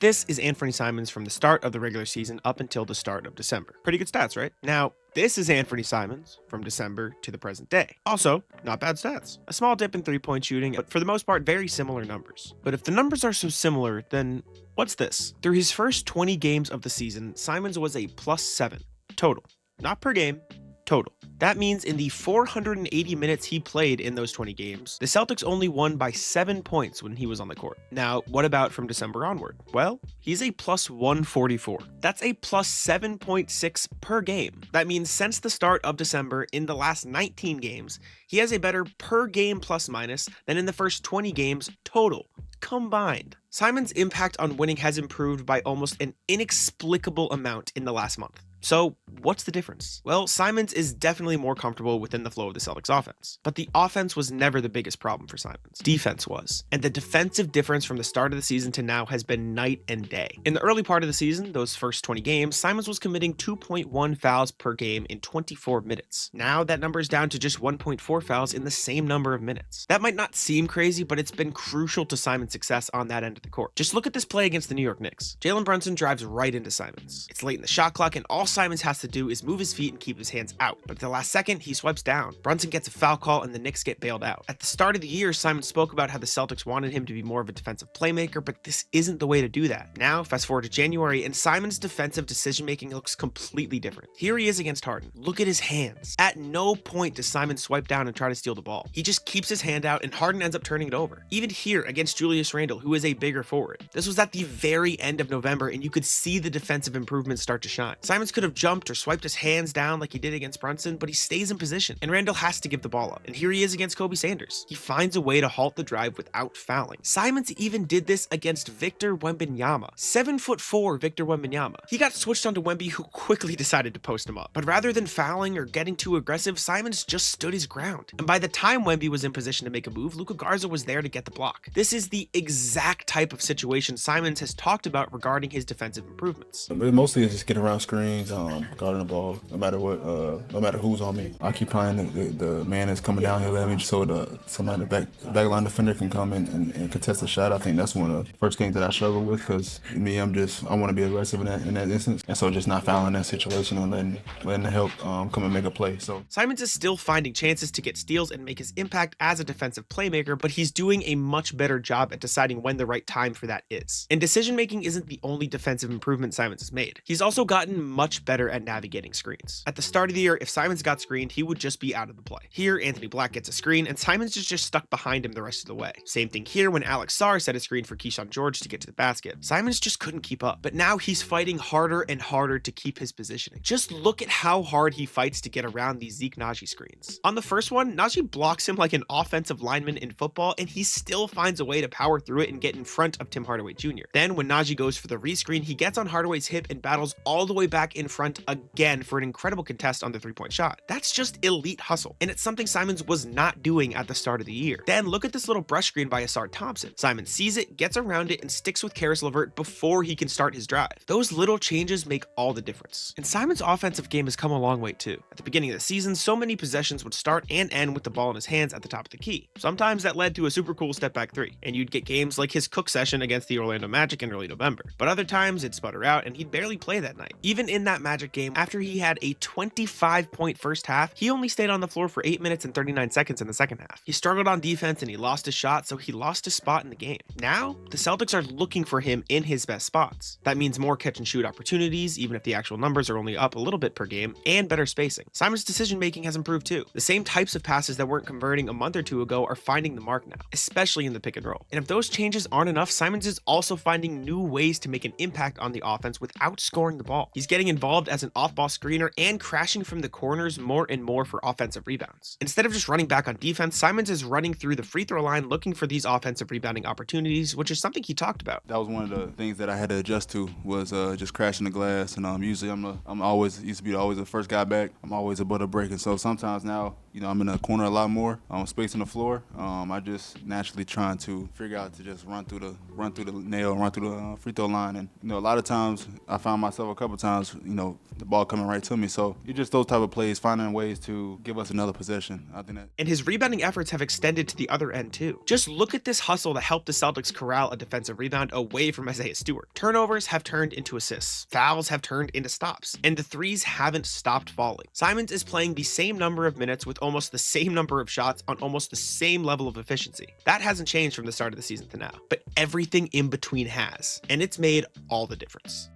This is Anfernee Simons from the start of the regular season up until the start of December. Pretty good stats, right? Now, this is Anfernee Simons from December to the present day. Also, not bad stats. A small dip in three-point shooting, but for the most part, very similar numbers. But if the numbers are so similar, then what's this? Through his first 20 games of the season, Simons was a +7 total. Not per game, total. That means in the 480 minutes he played in those 20 games, the Celtics only won by 7 points when he was on the court. Now, what about from December onward? Well, he's a +144. That's a +7.6 per game. That means since the start of December, in the last 19 games, he has a better per game plus minus than in the first 20 games total, combined. Simons' impact on winning has improved by almost an inexplicable amount in the last month. So, what's the difference? Well, Simons is definitely more comfortable within the flow of the Celtics offense. But the offense was never the biggest problem for Simons. Defense was. And the defensive difference from the start of the season to now has been night and day. In the early part of the season, those first 20 games, Simons was committing 2.1 fouls per game in 24 minutes. Now that number is down to just 1.4 fouls in the same number of minutes. That might not seem crazy, but it's been crucial to Simons' success on that end of the court. Just look at this play against the New York Knicks. Jalen Brunson drives right into Simons. It's late in the shot clock, and all Simons has to do is move his feet and keep his hands out. But at the last second, he swipes down. Brunson gets a foul call, and the Knicks get bailed out. At the start of the year, Simons spoke about how the Celtics wanted him to be more of a defensive playmaker, but this isn't the way to do that. Now, fast forward to January, and Simons' defensive decision-making looks completely different. Here he is against Harden. Look at his hands. At no point does Simons swipe down and try to steal the ball. He just keeps his hand out, and Harden ends up turning it over. Even here against Julius Randle, who is a bigger forward. This was at the very end of November, and you could see the defensive improvements start to shine. Simons could have jumped or swiped his hands down like he did against Brunson, but he stays in position, and Randle has to give the ball up. And here he is against Kobe Sanders. He finds a way to halt the drive without fouling. Simons even did this against Victor Wembanyama. 7'4" Victor Wembanyama. He got switched onto Wemby, who quickly decided to post him up. But rather than fouling or getting too aggressive, Simons just stood his ground. And by the time Wemby was in position to make a move, Luka Garza was there to get the block. This is the exact type of situation Simons has talked about regarding his defensive improvements. Mostly it's just getting around screens, guarding the ball, no matter what, no matter who's on me. I keep trying the man that's coming down here, let me so somebody the backline defender can come in and contest the shot. I think that's one of the first things that I struggle with, because I want to be aggressive in that instance, and so just not fouling that situation and letting the help come and make a play. So Simons is still finding chances to get steals and make his impact as a defensive playmaker, but he's doing a much better job at deciding when the right time for that is. And decision making isn't the only defensive improvement Simons has made. He's also gotten much better at navigating screens. At the start of the year, if Simons got screened, he would just be out of the play. Here, Anthony Black gets a screen, and Simons is just stuck behind him the rest of the way. Same thing here when Alex Sarr set a screen for Keyshawn George to get to the basket. Simons just couldn't keep up, but now he's fighting harder and harder to keep his positioning. Just look at how hard he fights to get around these Zeke Nnaji screens. On the first one, Nnaji blocks him like an offensive lineman in football, and he still finds a way to power through it and get in front of Tim Hardaway Jr. Then when Nnaji goes for the rescreen, he gets on Hardaway's hip and battles all the way back in front again for an incredible contest on the three-point shot. That's just elite hustle, and it's something Simons was not doing at the start of the year. Then look at this little brush screen by Asar Thompson. Simons sees it, gets around it, and sticks with Karis LeVert before he can start his drive. Those little changes make all the difference. And Simons' offensive game has come a long way too. At the beginning of the season, so many possessions would start and end with the ball in his hands at the top of the key. Sometimes that led to a super cool step back three, and you'd get games like his Cook session against the Orlando Magic in early November. But other times it'd sputter out, and he'd barely play that night. Even in that Magic game, after he had a 25-point first half, he only stayed on the floor for 8 minutes and 39 seconds in the second half. He struggled on defense and he lost his shot, so he lost his spot in the game. Now, the Celtics are looking for him in his best spots. That means more catch and shoot opportunities, even if the actual numbers are only up a little bit per game, and better spacing. Simons' decision making has improved too. The same types of passes that weren't converting a month or two ago are finding the mark now, especially in the pick and roll. And if those changes aren't enough, Simons is also finding new ways to make an impact on the offense without scoring the ball. He's getting involved as an off-ball screener and crashing from the corners more and more for offensive rebounds. Instead of just running back on defense, Simons is running through the free throw line looking for these offensive rebounding opportunities, which is something he talked about. that was one of the things that I had to adjust to, was just crashing the glass. And usually I'm always used to be always the first guy back. I'm always above the break, and so sometimes now, I'm in the corner a lot more, space on the floor. I just naturally trying to figure out to just run through the nail, run through the free throw line. And a lot of times I found myself a couple times, the ball coming right to me. So it's just those type of plays, finding ways to give us another possession. I think that. And his rebounding efforts have extended to the other end too. Just look at this hustle that helped the Celtics corral a defensive rebound away from Isaiah Stewart. Turnovers have turned into assists, fouls have turned into stops, and the threes haven't stopped falling. Simons is playing the same number of minutes with almost the same number of shots on almost the same level of efficiency. That hasn't changed from the start of the season to now, but everything in between has, and it's made all the difference.